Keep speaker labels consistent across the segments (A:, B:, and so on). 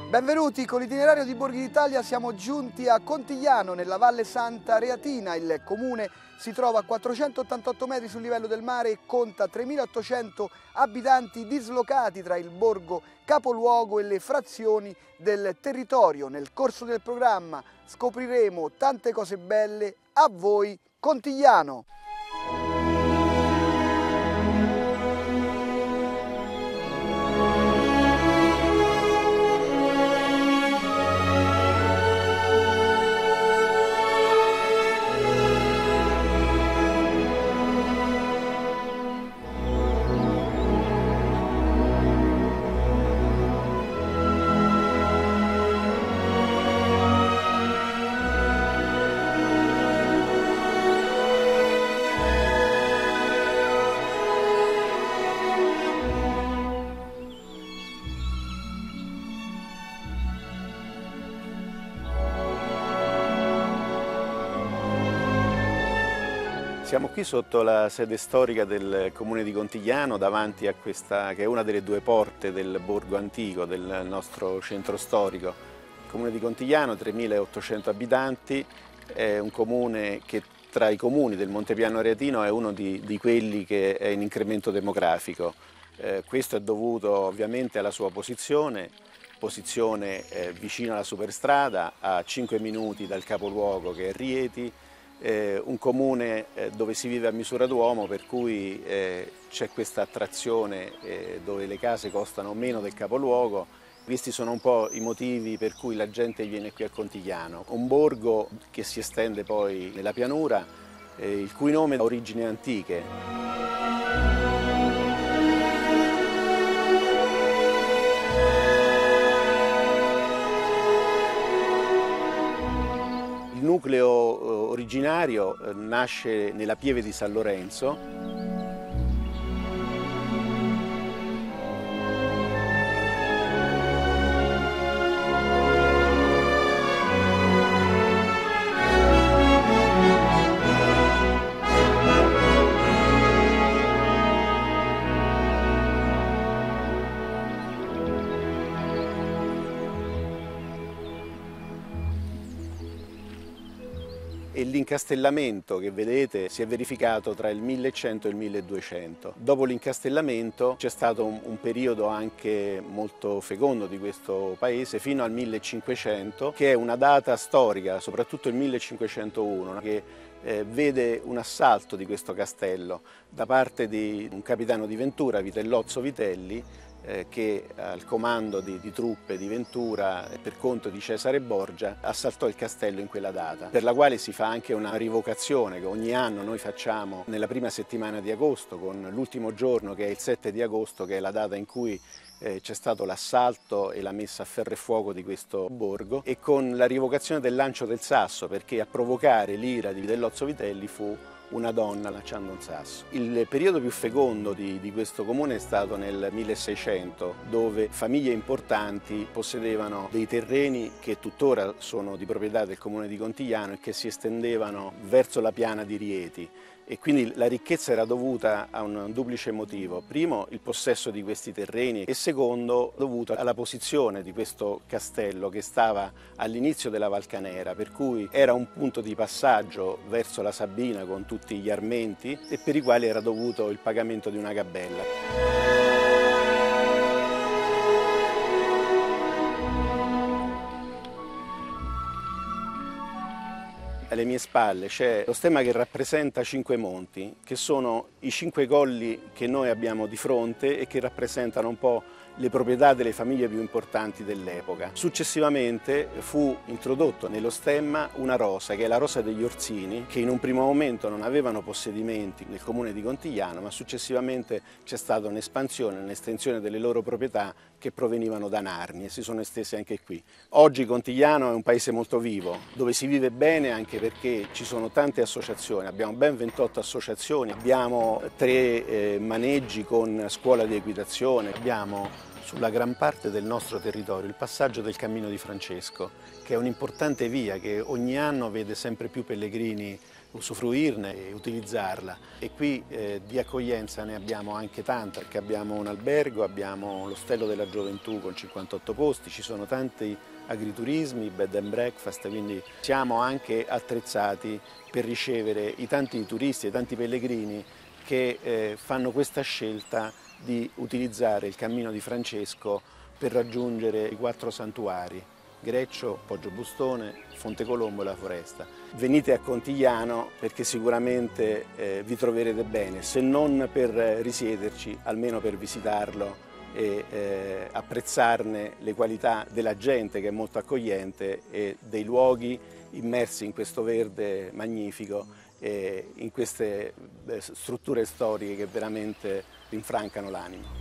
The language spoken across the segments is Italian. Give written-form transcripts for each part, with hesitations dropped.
A: Benvenuti, con l'itinerario di Borghi d'Italia siamo giunti a Contigliano, nella Valle Santa Reatina. Il comune si trova a 488 metri sul livello del mare e conta 3.800 abitanti dislocati tra il borgo capoluogo e le frazioni del territorio. Nel corso del programma scopriremo tante cose belle. A voi Contigliano!
B: Siamo qui sotto la sede storica del comune di Contigliano, davanti a questa che è una delle due porte del borgo antico, del nostro centro storico. Il comune di Contigliano, 3.800 abitanti, è un comune che tra i comuni del Montepiano Aretino è uno di quelli che è in incremento demografico. Questo è dovuto ovviamente alla sua posizione vicino alla superstrada, a 5 minuti dal capoluogo che è Rieti. Un comune dove si vive a misura d'uomo, per cui c'è questa attrazione dove le case costano meno del capoluogo. Questi sono un po' i motivi per cui la gente viene qui a Contigliano, un borgo che si estende poi nella pianura, il cui nome ha origini antiche. Il nucleo originario nasce nella pieve di San Lorenzo. E l'incastellamento che vedete si è verificato tra il 1100 e il 1200. Dopo l'incastellamento c'è stato un periodo anche molto fecondo di questo paese fino al 1500, che è una data storica, soprattutto il 1501, che vede un assalto di questo castello da parte di un capitano di Ventura, Vitellozzo Vitelli, che al comando di truppe di Ventura per conto di Cesare Borgia assaltò il castello in quella data, per la quale si fa anche una rivocazione che ogni anno noi facciamo nella prima settimana di agosto, con l'ultimo giorno che è il 7 di agosto, che è la data in cui c'è stato l'assalto e la messa a ferro e fuoco di questo borgo, e con la rivocazione del lancio del sasso, perché a provocare l'ira di Vitellozzo Vitelli fu una donna lanciando un sasso. Il periodo più fecondo di questo comune è stato nel 1600, dove famiglie importanti possedevano dei terreni che tuttora sono di proprietà del comune di Contigliano e che si estendevano verso la piana di Rieti. E quindi la ricchezza era dovuta a un duplice motivo: primo, il possesso di questi terreni, e secondo, dovuto alla posizione di questo castello che stava all'inizio della Valcanera, per cui era un punto di passaggio verso la Sabina con tutti gli armenti e per i quali era dovuto il pagamento di una gabella. Alle mie spalle c'è lo stemma che rappresenta 5 monti, che sono i 5 colli che noi abbiamo di fronte e che rappresentano un po' le proprietà delle famiglie più importanti dell'epoca. Successivamente fu introdotto nello stemma una rosa, che è la rosa degli Orsini, che in un primo momento non avevano possedimenti nel comune di Contigliano, ma successivamente c'è stata un'espansione, un'estensione delle loro proprietà che provenivano da Narni e si sono estese anche qui. Oggi Contigliano è un paese molto vivo, dove si vive bene anche perché ci sono tante associazioni, abbiamo ben 28 associazioni, abbiamo 3 maneggi con scuola di equitazione, abbiamo sulla gran parte del nostro territorio il passaggio del Cammino di Francesco, che è un'importante via che ogni anno vede sempre più pellegrini usufruirne e utilizzarla. E qui di accoglienza ne abbiamo anche tanta, perché abbiamo un albergo, abbiamo l'Ostello della Gioventù con 58 posti, ci sono tanti agriturismi, bed and breakfast, quindi siamo anche attrezzati per ricevere i tanti turisti e i tanti pellegrini che fanno questa scelta di utilizzare il Cammino di Francesco per raggiungere i 4 santuari: Greccio, Poggio Bustone, Fonte Colombo e la Foresta. Venite a Contigliano perché sicuramente vi troverete bene, se non per risiederci, almeno per visitarlo e apprezzarne le qualità della gente, che è molto accogliente, e dei luoghi immersi in questo verde magnifico e in queste strutture storiche che veramente rinfrancano l'animo.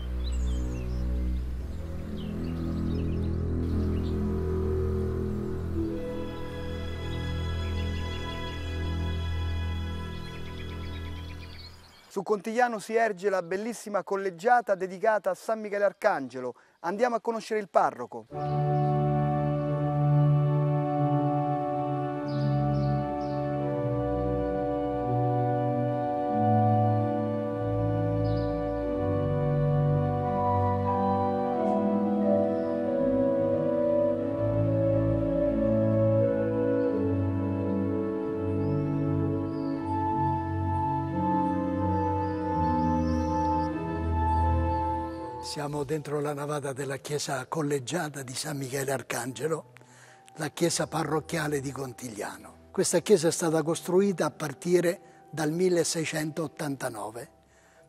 A: Su Contigliano si erge la bellissima collegiata dedicata a San Michele Arcangelo. Andiamo a conoscere il parroco.
C: Siamo dentro la navata della chiesa collegiata di San Michele Arcangelo, la chiesa parrocchiale di Contigliano. Questa chiesa è stata costruita a partire dal 1689,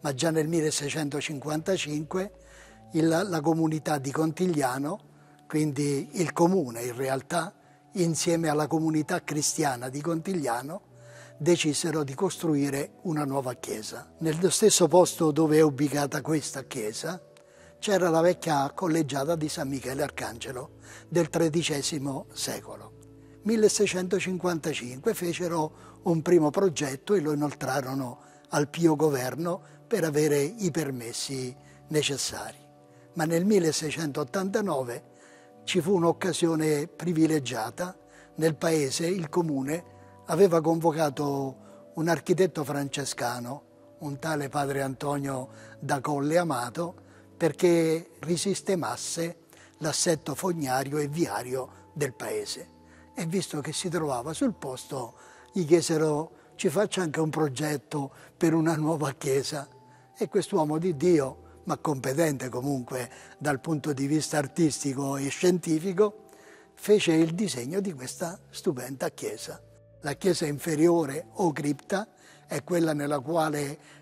C: ma già nel 1655 la comunità di Contigliano, quindi il comune in realtà, insieme alla comunità cristiana di Contigliano, decisero di costruire una nuova chiesa. Nello stesso posto dove è ubicata questa chiesa c'era la vecchia collegiata di San Michele Arcangelo del XIII secolo. 1655 fecero un primo progetto e lo inoltrarono al Pio Governo per avere i permessi necessari. Ma nel 1689 ci fu un'occasione privilegiata. Nel paese il comune aveva convocato un architetto francescano, un tale padre Antonio da Colle Amato, perché risistemasse l'assetto fognario e viario del paese. E visto che si trovava sul posto, gli chiesero: ci faccia anche un progetto per una nuova chiesa. E quest'uomo di Dio, ma competente comunque dal punto di vista artistico e scientifico, fece il disegno di questa stupenda chiesa. La chiesa inferiore o cripta è quella nella quale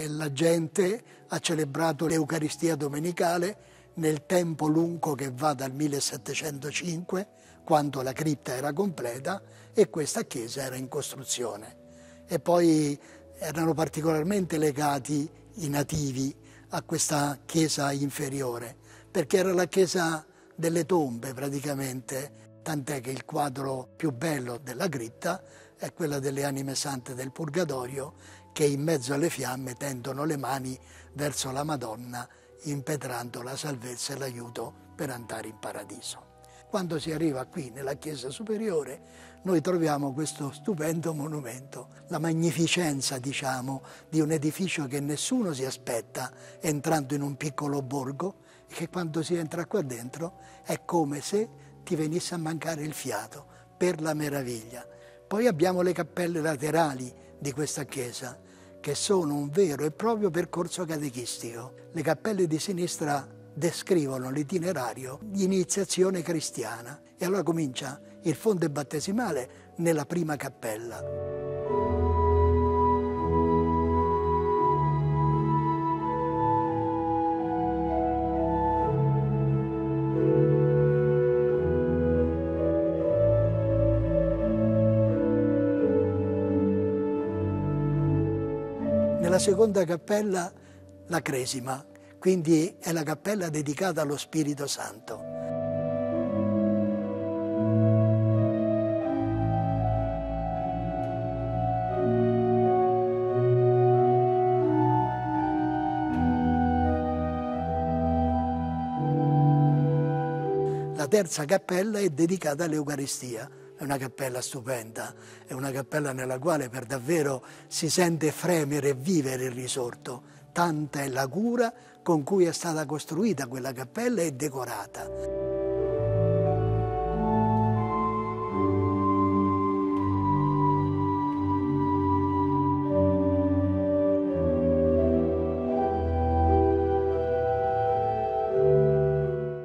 C: la gente ha celebrato l'Eucaristia domenicale nel tempo lungo che va dal 1705, quando la cripta era completa e questa chiesa era in costruzione. E poi erano particolarmente legati i nativi a questa chiesa inferiore, perché era la chiesa delle tombe praticamente, tant'è che il quadro più bello della cripta è quella delle anime sante del Purgatorio, che in mezzo alle fiamme tendono le mani verso la Madonna, impetrando la salvezza e l'aiuto per andare in paradiso. Quando si arriva qui nella chiesa superiore, noi troviamo questo stupendo monumento, la magnificenza, diciamo, di un edificio che nessuno si aspetta entrando in un piccolo borgo, e che quando si entra qua dentro è come se ti venisse a mancare il fiato per la meraviglia. Poi abbiamo le cappelle laterali di questa chiesa, che sono un vero e proprio percorso catechistico. Le cappelle di sinistra descrivono l'itinerario di iniziazione cristiana e allora comincia il fonte battesimale nella prima cappella. Nella seconda cappella la cresima, quindi è la cappella dedicata allo Spirito Santo. terza cappella è dedicata all'Eucaristia. È una cappella stupenda, è una cappella nella quale per davvero si sente fremere e vivere il risorto. Tanta è la cura con cui è stata costruita quella cappella e decorata.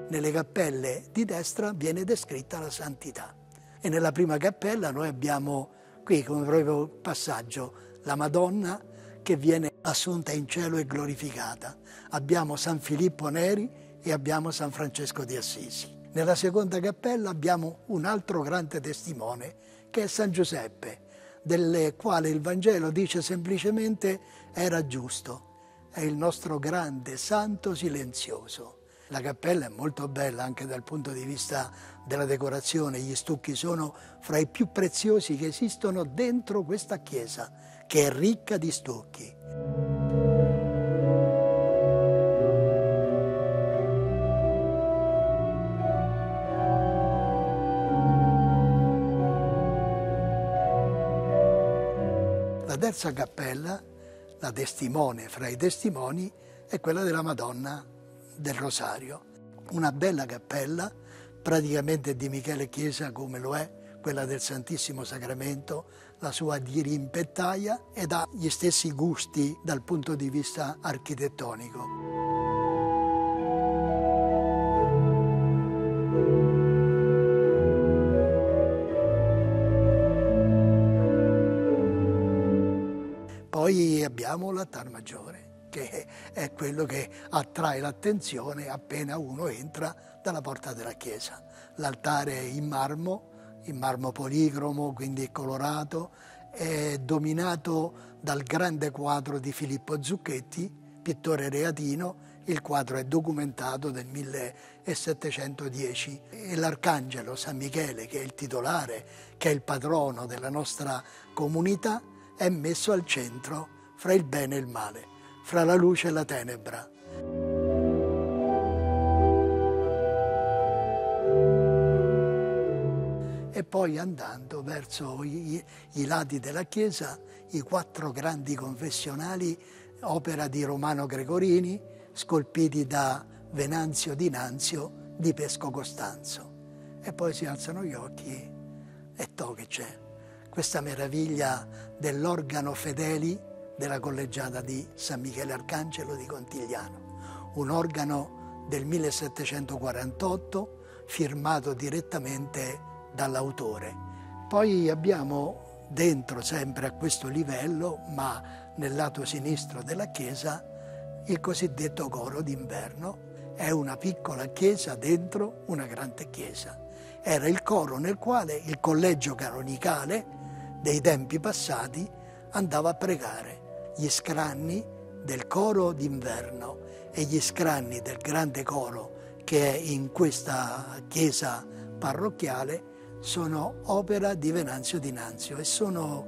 C: Nelle cappelle di destra viene descritta la santità. E nella prima cappella noi abbiamo qui come proprio passaggio la Madonna che viene assunta in cielo e glorificata. Abbiamo San Filippo Neri e abbiamo San Francesco di Assisi. Nella seconda cappella abbiamo un altro grande testimone che è San Giuseppe, del quale il Vangelo dice semplicemente era giusto. È il nostro grande santo silenzioso. La cappella è molto bella anche dal punto di vista della decorazione, gli stucchi sono fra i più preziosi che esistono dentro questa chiesa, che è ricca di stucchi. La terza cappella, la testimone fra i testimoni, è quella della Madonna del Rosario. Una bella cappella, praticamente di Michele Chiesa come lo è quella del Santissimo Sacramento, la sua dirimpettaia ed ha gli stessi gusti dal punto di vista architettonico. Poi abbiamo l'altar maggiore, che è quello che attrae l'attenzione appena uno entra dalla porta della chiesa. L'altare in marmo policromo, quindi colorato, è dominato dal grande quadro di Filippo Zucchetti, pittore reatino. Il quadro è documentato nel 1710 e l'Arcangelo San Michele, che è il titolare, che è il patrono della nostra comunità, è messo al centro fra il bene e il male, fra la luce e la tenebra. E poi andando verso i lati della chiesa, i 4 grandi confessionali, opera di Romano Gregorini, scolpiti da Venanzio di Nanzio di Pesco Costanzo. E poi si alzano gli occhi e che c'è questa meraviglia dell'organo Fedeli della collegiata di San Michele Arcangelo di Contigliano, un organo del 1748 firmato direttamente dall'autore. Poi abbiamo dentro, sempre a questo livello, ma nel lato sinistro della chiesa, il cosiddetto coro d'inverno. È una piccola chiesa dentro una grande chiesa. Era il coro nel quale il collegio canonicale dei tempi passati andava a pregare. Gli scranni del coro d'inverno e gli scranni del grande coro che è in questa chiesa parrocchiale sono opera di Venanzio di Nanzio e sono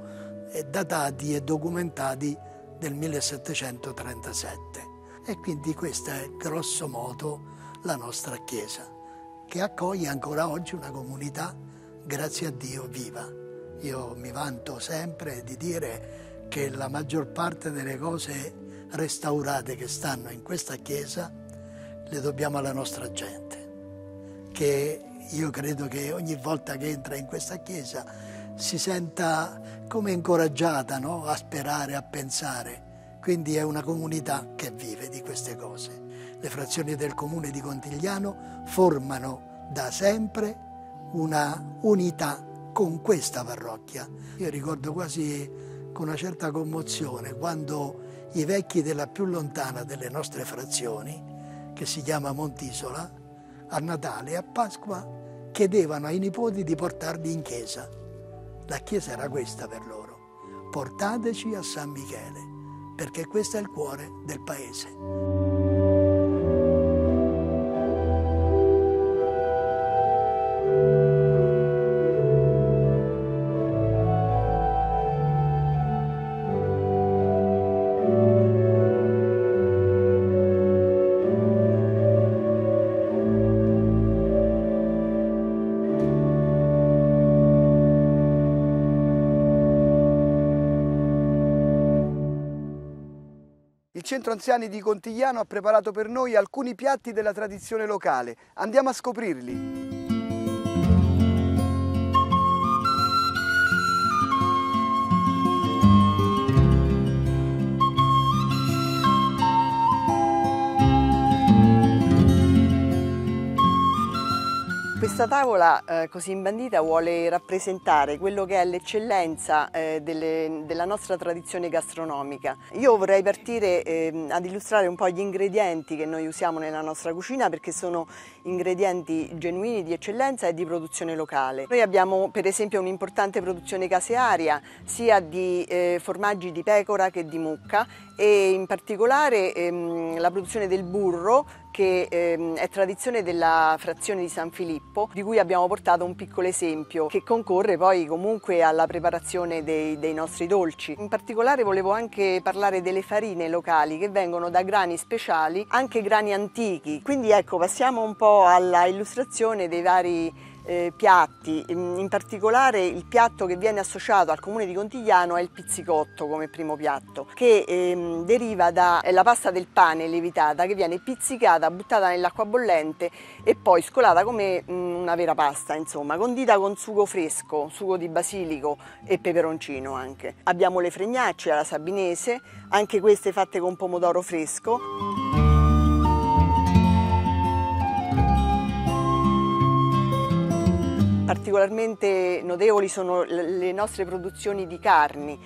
C: datati e documentati del 1737. E quindi questa è grosso modo la nostra chiesa, che accoglie ancora oggi una comunità, grazie a Dio, viva. Io mi vanto sempre di dire che la maggior parte delle cose restaurate che stanno in questa chiesa le dobbiamo alla nostra gente, che io credo che ogni volta che entra in questa chiesa si senta come incoraggiata, no? A sperare, a pensare. Quindi è una comunità che vive di queste cose. Le frazioni del comune di Contigliano formano da sempre una unità con questa parrocchia. Io ricordo quasi con una certa commozione quando i vecchi della più lontana delle nostre frazioni, che si chiama Montisola, a Natale e a Pasqua chiedevano ai nipoti di portarli in chiesa. La chiesa era questa per loro: portateci a San Michele, perché questo è il cuore del paese.
A: centro anziani di Contigliano ha preparato per noi alcuni piatti della tradizione locale. Andiamo a scoprirli.
D: Questa tavola così imbandita vuole rappresentare quello che è l'eccellenza della nostra tradizione gastronomica. Io vorrei partire ad illustrare un po' gli ingredienti che noi usiamo nella nostra cucina, perché sono ingredienti genuini, di eccellenza e di produzione locale. Noi abbiamo per esempio un'importante produzione casearia sia di formaggi di pecora che di mucca, e in particolare la produzione del burro, che è tradizione della frazione di San Filippo, di cui abbiamo portato un piccolo esempio che concorre poi comunque alla preparazione dei nostri dolci. In particolare volevo anche parlare delle farine locali che vengono da grani speciali, anche grani antichi. Quindi ecco, passiamo un po' alla illustrazione dei vari piatti. In particolare il piatto che viene associato al comune di Contigliano è il pizzicotto come primo piatto, che deriva dalla pasta del pane lievitata, che viene pizzicata, buttata nell'acqua bollente e poi scolata come una vera pasta, insomma, condita con sugo fresco, sugo di basilico e peperoncino anche. Abbiamo le fregnacce alla sabinese, anche queste fatte con pomodoro fresco. Particolarmente notevoli sono le nostre produzioni di carni,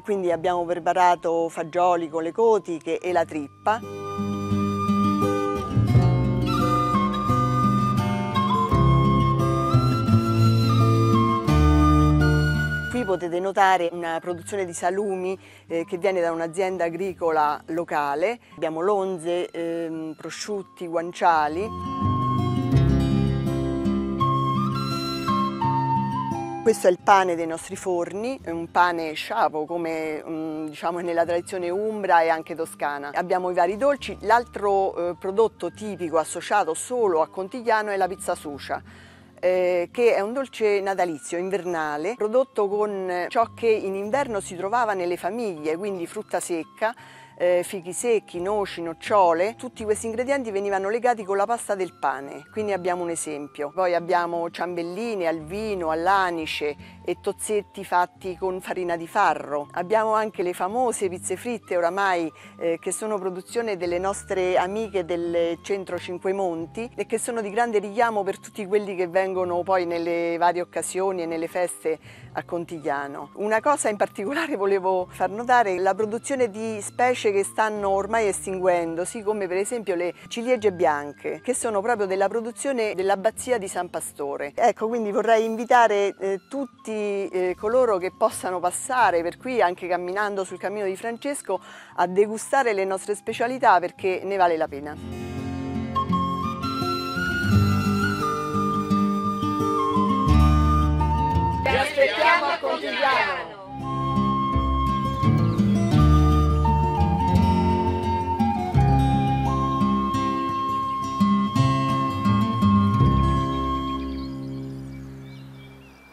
D: quindi abbiamo preparato fagioli con le cotiche e la trippa. Qui potete notare una produzione di salumi che viene da un'azienda agricola locale. Abbiamo lonze, prosciutti, guanciali. Questo è il pane dei nostri forni, è un pane sciapo come diciamo nella tradizione umbra e anche toscana. Abbiamo i vari dolci. L'altro prodotto tipico associato solo a Contigliano è la pizza sucia, che è un dolce natalizio, invernale, prodotto con ciò che in inverno si trovava nelle famiglie, quindi frutta secca, fichi secchi, noci, nocciole. Tutti questi ingredienti venivano legati con la pasta del pane, quindi abbiamo un esempio. Poi abbiamo ciambelline al vino, all'anice e tozzetti fatti con farina di farro. Abbiamo anche le famose pizze fritte oramai che sono produzione delle nostre amiche del centro Cinque Monti e che sono di grande richiamo per tutti quelli che vengono poi nelle varie occasioni e nelle feste a Contigliano. Una cosa in particolare volevo far notare: la produzione di specie che stanno ormai estinguendosi, come per esempio le ciliegie bianche, che sono proprio della produzione dell'abbazia di San Pastore. Ecco, quindi vorrei invitare tutti coloro che possano passare per qui, anche camminando sul cammino di Francesco, a degustare le nostre specialità, perché ne vale la pena.
E: Vi aspettiamo a Contigliano!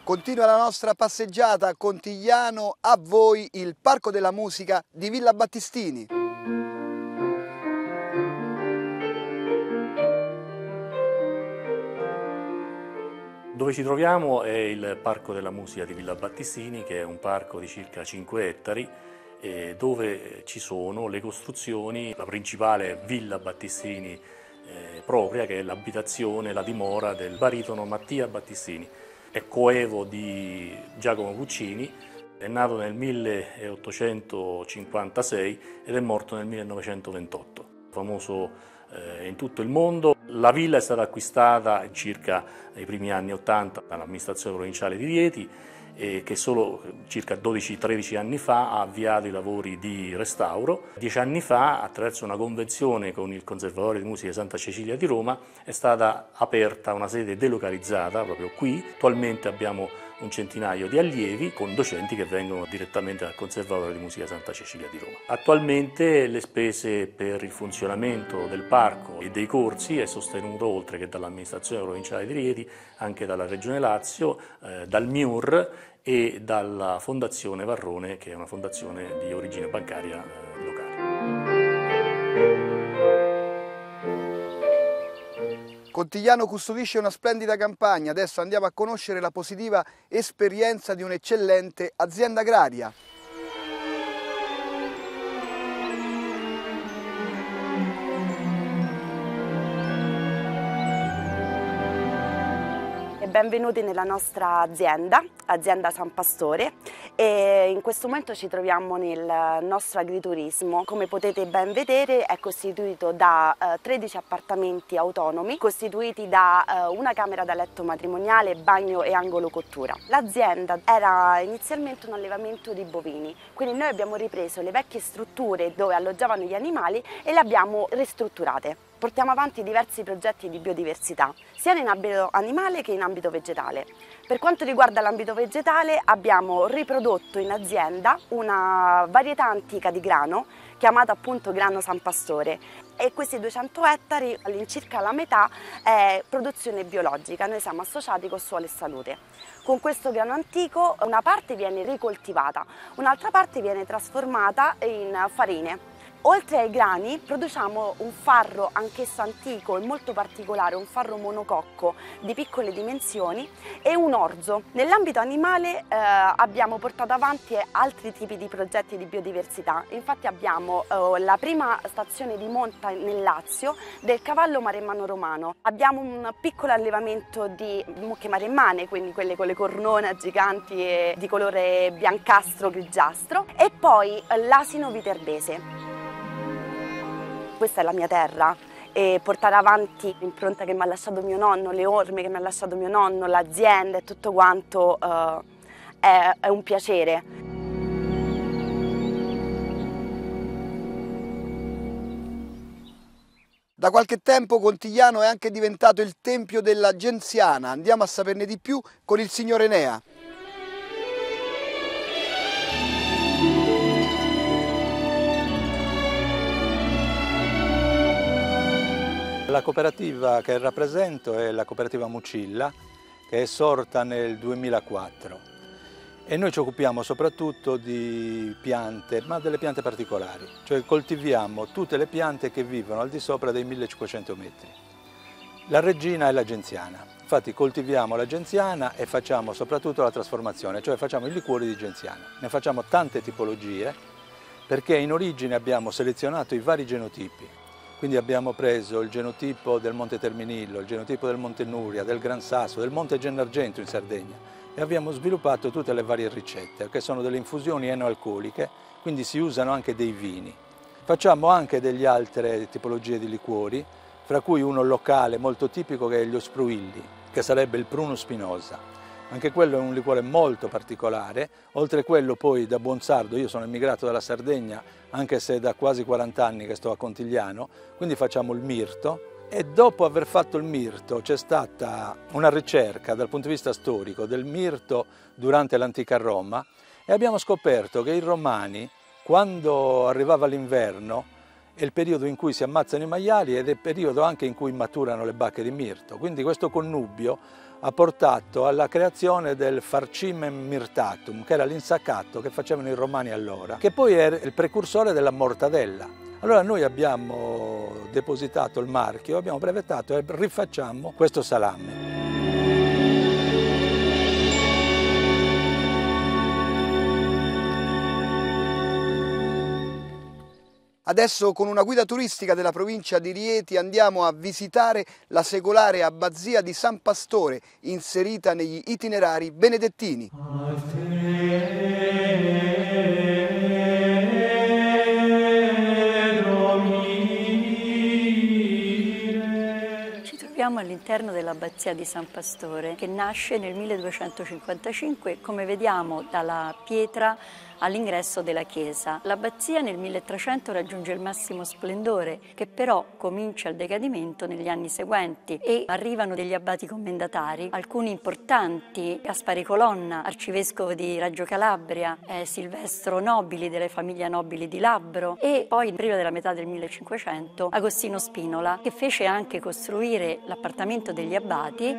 A: Continua la nostra passeggiata a Contigliano, a voi il Parco della Musica di Villa Battistini.
F: Dove ci troviamo è il Parco della Musica di Villa Battistini, che è un parco di circa 5 ettari, dove ci sono le costruzioni, la principale Villa Battistini propria, che è l'abitazione, la dimora del baritono Mattia Battistini. È coevo di Giacomo Puccini, è nato nel 1856 ed è morto nel 1928. Famoso in tutto il mondo. La villa è stata acquistata circa nei primi anni 80 dall'amministrazione provinciale di Rieti, che solo circa 12-13 anni fa ha avviato i lavori di restauro. 10 anni fa, attraverso una convenzione con il Conservatorio di Musica Santa Cecilia di Roma, è stata aperta una sede delocalizzata proprio qui. Attualmente abbiamo un centinaio di allievi con docenti che vengono direttamente dal Conservatorio di Musica Santa Cecilia di Roma. Attualmente le spese per il funzionamento del parco e dei corsi è sostenuto, oltre che dall'amministrazione provinciale di Rieti, anche dalla Regione Lazio, dal MIUR e dalla Fondazione Varrone, che è una fondazione di origine bancaria locale.
A: Contigliano custodisce una splendida campagna, adesso andiamo a conoscere la positiva esperienza di un'eccellente azienda agraria.
G: Benvenuti nella nostra azienda San Pastore, e in questo momento ci troviamo nel nostro agriturismo. Come potete ben vedere è costituito da 13 appartamenti autonomi, costituiti da una camera da letto matrimoniale, bagno e angolo cottura. L'azienda era inizialmente un allevamento di bovini, quindi noi abbiamo ripreso le vecchie strutture dove alloggiavano gli animali e le abbiamo ristrutturate. Portiamo avanti diversi progetti di biodiversità, sia in ambito animale che in ambito vegetale. Per quanto riguarda l'ambito vegetale, abbiamo riprodotto in azienda una varietà antica di grano, chiamata appunto grano San Pastore, e questi 200 ettari, all'incirca la metà, è produzione biologica. Noi siamo associati con Suolo e Salute. Con questo grano antico una parte viene ricoltivata, un'altra parte viene trasformata in farine. Oltre ai grani produciamo un farro anch'esso antico e molto particolare, un farro monococco di piccole dimensioni e un orzo. Nell'ambito animale abbiamo portato avanti altri tipi di progetti di biodiversità. Infatti abbiamo la prima stazione di monta nel Lazio del cavallo maremmano romano. Abbiamo un piccolo allevamento di mucche maremmane, quindi quelle con le cornone giganti e di colore biancastro-grigiastro, e poi l'asino viterbese. Questa è la mia terra, e portare avanti l'impronta che mi ha lasciato mio nonno, le orme che mi ha lasciato mio nonno, l'azienda e tutto quanto è un piacere.
A: Da qualche tempo Contigliano è anche diventato il tempio della Genziana. Andiamo a saperne di più con il signor Enea.
H: La cooperativa che rappresento è la cooperativa Mucilla, che è sorta nel 2004, e noi ci occupiamo soprattutto di piante, ma delle piante particolari, cioè coltiviamo tutte le piante che vivono al di sopra dei 1500 metri. La regina è la genziana, infatti coltiviamo la genziana e facciamo soprattutto la trasformazione, cioè facciamo i liquori di genziana. Ne facciamo tante tipologie perché in origine abbiamo selezionato i vari genotipi. Quindi abbiamo preso il genotipo del Monte Terminillo, il genotipo del Monte Nuria, del Gran Sasso, del Monte Gennargentu in Sardegna, e abbiamo sviluppato tutte le varie ricette, che sono delle infusioni enoalcoliche, quindi si usano anche dei vini. Facciamo anche delle altre tipologie di liquori, fra cui uno locale molto tipico che è gli Ospruilli, che sarebbe il pruno spinosa. Anche quello è un liquore molto particolare, oltre a quello poi da buon sardo, io sono emigrato dalla Sardegna, anche se da quasi 40 anni che sto a Contigliano, quindi facciamo il mirto, e dopo aver fatto il mirto c'è stata una ricerca dal punto di vista storico del mirto durante l'antica Roma, e abbiamo scoperto che i romani, quando arrivava l'inverno, è il periodo in cui si ammazzano i maiali ed è il periodo anche in cui maturano le bacche di mirto, quindi questo connubio ha portato alla creazione del farcimem mirtatum, che era l'insaccato che facevano i romani allora, che poi era il precursore della mortadella. Allora noi abbiamo depositato il marchio, abbiamo brevettato e rifacciamo questo salame.
A: Adesso con una guida turistica della provincia di Rieti andiamo a visitare la secolare abbazia di San Pastore, inserita negli itinerari benedettini.
I: Ci troviamo all'interno dell'abbazia di San Pastore, che nasce nel 1255, come vediamo dalla pietra all'ingresso della chiesa. L'abbazia nel 1300 raggiunge il massimo splendore, che però comincia il decadimento negli anni seguenti, e arrivano degli abbati commendatari, alcuni importanti: Gaspare Colonna, arcivescovo di Reggio Calabria, Silvestro Nobili delle famiglie nobili di Labbro, e poi prima della metà del 1500 Agostino Spinola, che fece anche costruire l'appartamento degli abbati.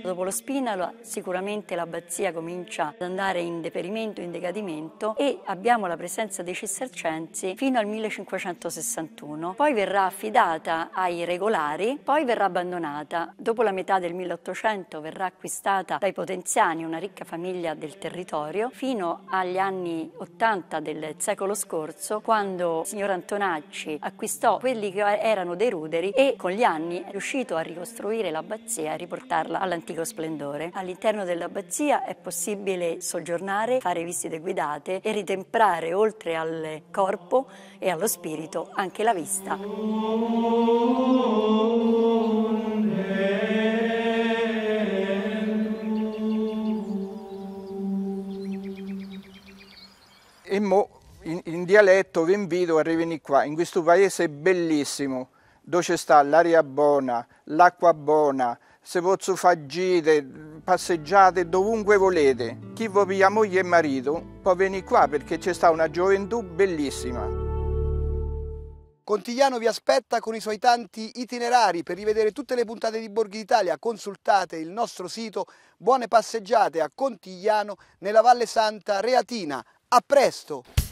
I: Dopo Lo Spinalo sicuramente l'abbazia comincia ad andare in deperimento, in decadimento, e abbiamo la presenza dei cistercensi fino al 1561. Poi verrà affidata ai regolari, poi verrà abbandonata. Dopo la metà del 1800 verrà acquistata dai Potenziani, una ricca famiglia del territorio, fino agli anni 80 del secolo scorso, quando il signor Antonacci acquistò quelli che erano dei ruderi e con gli anni è riuscito a ricostruire l'abbazia e a riportarla all'antico splendore. All'interno dell'abbazia è possibile soggiornare, fare visite guidate e ritemprare, oltre al corpo e allo spirito, anche la vista.
J: E mo in dialetto vi invito a rivenire qua, in questo paese bellissimo, dove c'è sta l'aria buona, l'acqua buona, se posso fare gite, passeggiate dovunque volete. Chi vi piglia moglie e marito può venire qua perché c'è sta una gioventù bellissima.
A: Contigliano vi aspetta con i suoi tanti itinerari. Per rivedere tutte le puntate di Borghi d'Italia consultate il nostro sito. Buone passeggiate a Contigliano nella Valle Santa Reatina. A presto!